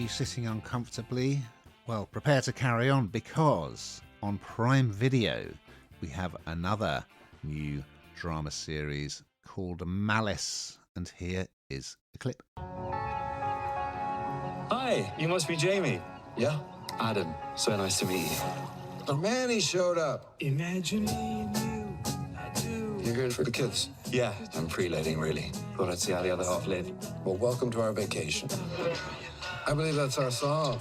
you sitting uncomfortably? Well, prepare to carry on, because on Prime Video we have another new drama series called Malice, and here is a clip. Hi, you must be Jamie. Yeah, Adam, so nice to meet you. the man, he showed up. Imagine me and you, I do. You're good for the kids. Yeah, I'm freelating, really. Thought I'd see how the other half lived. Well, welcome to our vacation. I believe that's our song.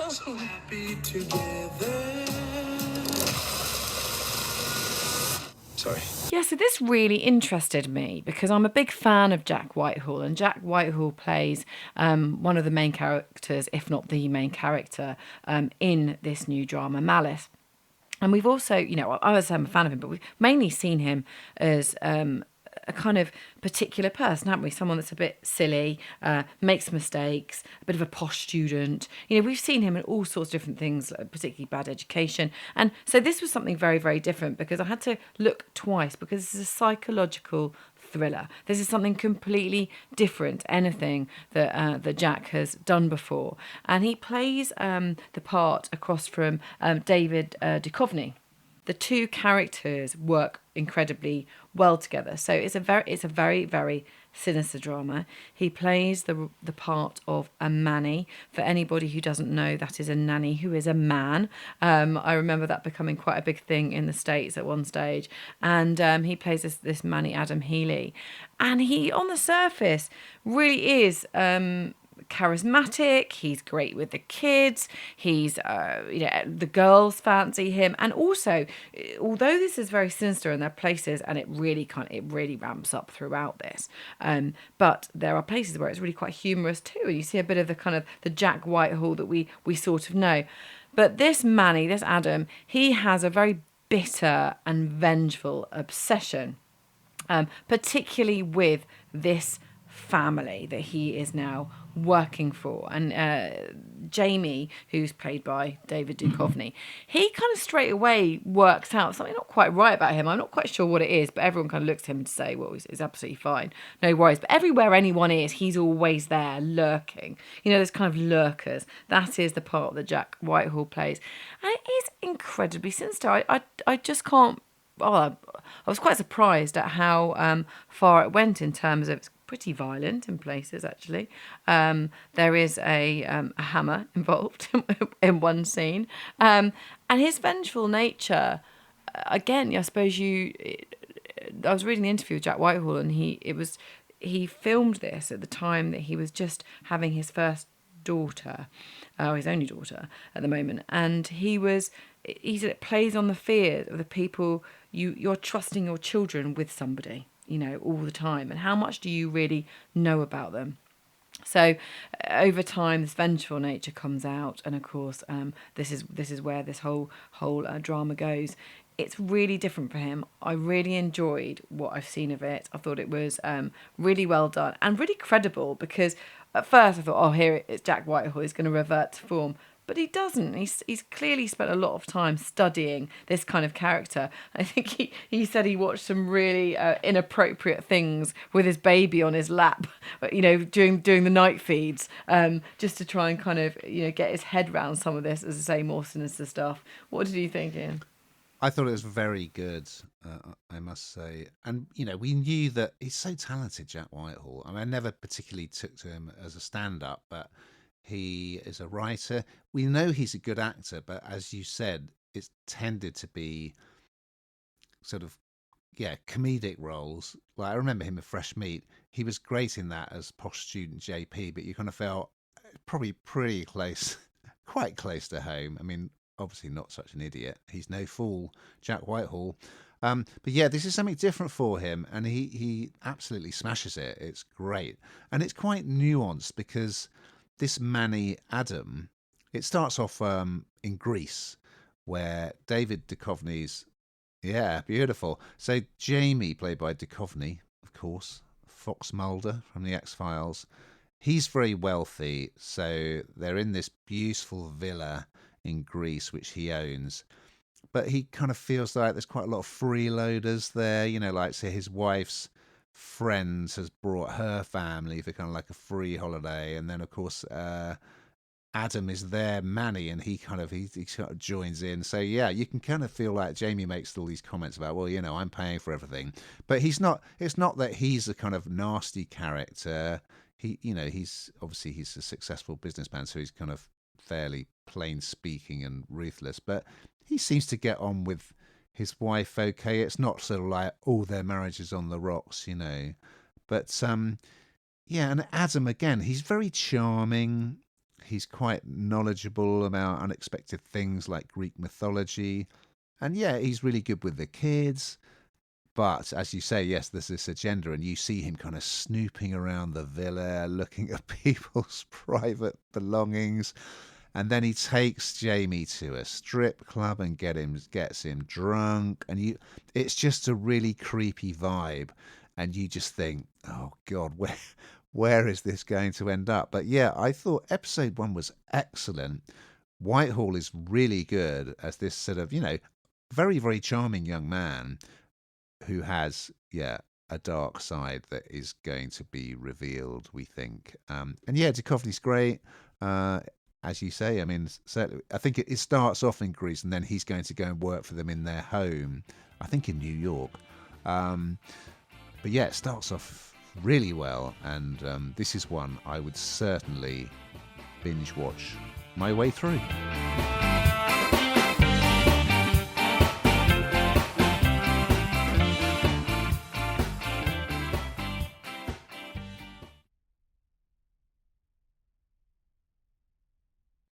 So happy together. Sorry. Yeah, so this really interested me because I'm a big fan of Jack Whitehall, and Jack Whitehall plays one of the main characters, if not the main character, in this new drama, Malice. And we've also, I'm a fan of him, but we've mainly seen him as a kind of particular person, haven't we? Someone that's a bit silly, makes mistakes, a bit of a posh student. We've seen him in all sorts of different things, particularly bad education. And so this was something very, very different, because I had to look twice, because this is a psychological thriller. This is something completely different to anything that Jack has done before. And he plays the part across from David Duchovny. The two characters work incredibly well together. So it's a very, very sinister drama. He plays the part of a manny. For anybody who doesn't know, that is a nanny who is a man. I remember that becoming quite a big thing in the States at one stage. And he plays this manny, Adam Healy. And he, on the surface, really is charismatic. He's great with the kids. He's the girls fancy him. And also, although this is very sinister in their places, and it really ramps up throughout this, but there are places where it's really quite humorous too, and you see a bit of the kind of the Jack Whitehall that we sort of know. But this Manny, this Adam, he has a very bitter and vengeful obsession, particularly with this family that he is now working for. And Jamie, who's played by David Duchovny, he kind of straight away works out something not quite right about him. I'm not quite sure what it is, but everyone kind of looks at him to say, well, he's absolutely fine, no worries. But everywhere anyone is, he's always there lurking. There's kind of lurkers. That is the part that Jack Whitehall plays, and it is incredibly sinister. I just can't. I was quite surprised at how far it went in terms of. It's pretty violent in places, actually. There is a hammer involved in one scene. And his vengeful nature, again, I suppose I was reading the interview with Jack Whitehall, and he filmed this at the time that he was just having his first daughter, his only daughter at the moment. And he said it plays on the fear of the people you're trusting your children with somebody, all the time, and how much do you really know about them? So over time, this vengeful nature comes out, and of course, this is where this whole drama goes. It's really different for him. I really enjoyed what I've seen of it. I thought it was really well done and really credible, because at first I thought, here it's Jack Whitehall, he's going to revert to form. But he doesn't. He's clearly spent a lot of time studying this kind of character. I think he said he watched some really inappropriate things with his baby on his lap, during the night feeds, just to try and kind of get his head around some of this, as I say, more sinister stuff. What did you think, Ian? I thought it was very good, I must say. And, we knew that he's so talented, Jack Whitehall. I never particularly took to him as a stand-up, but he is a writer. We know he's a good actor, but as you said, it's tended to be sort of, comedic roles. Like, I remember him in Fresh Meat. He was great in that as posh student JP, but you kind of felt probably pretty close, quite close to home. Obviously not such an idiot. He's no fool, Jack Whitehall. But this is something different for him, and he absolutely smashes it. It's great. And it's quite nuanced, because this Manny Adam, it starts off in Greece, where David Duchovny's, beautiful. So Jamie, played by Duchovny, of course, Fox Mulder from the X-Files, he's very wealthy, so they're in this beautiful villa in Greece, which he owns. But he kind of feels like there's quite a lot of freeloaders there, so his wife's friends has brought her family for kind of like a free holiday, and then of course Adam is their Manny, and he kind of joins in. So yeah, you can kind of feel like Jamie makes all these comments about, well, I'm paying for everything, but he's not. It's not that he's a kind of nasty character. He's obviously he's a successful businessman, so he's kind of fairly plain speaking and ruthless, but he seems to get on with his wife okay. It's not sort of like, oh, their marriage is on the rocks. But yeah, and Adam again, he's very charming. He's quite knowledgeable about unexpected things like Greek mythology. And yeah, he's really good with the kids. But as you say, yes, there's this agenda, and you see him kind of snooping around the villa, looking at people's private belongings. And then he takes Jamie to a strip club and gets him drunk. And it's just a really creepy vibe. And you just think, oh God, where is this going to end up? But yeah, I thought episode 1 was excellent. Whitehall is really good as this sort of, very, very charming young man who has, a dark side that is going to be revealed, we think. And yeah, Duchovny's great. As you say, I mean, certainly, I think it starts off in Greece, and then he's going to go and work for them in their home, I think in New York. But yeah, it starts off really well, and this is one I would certainly binge watch my way through.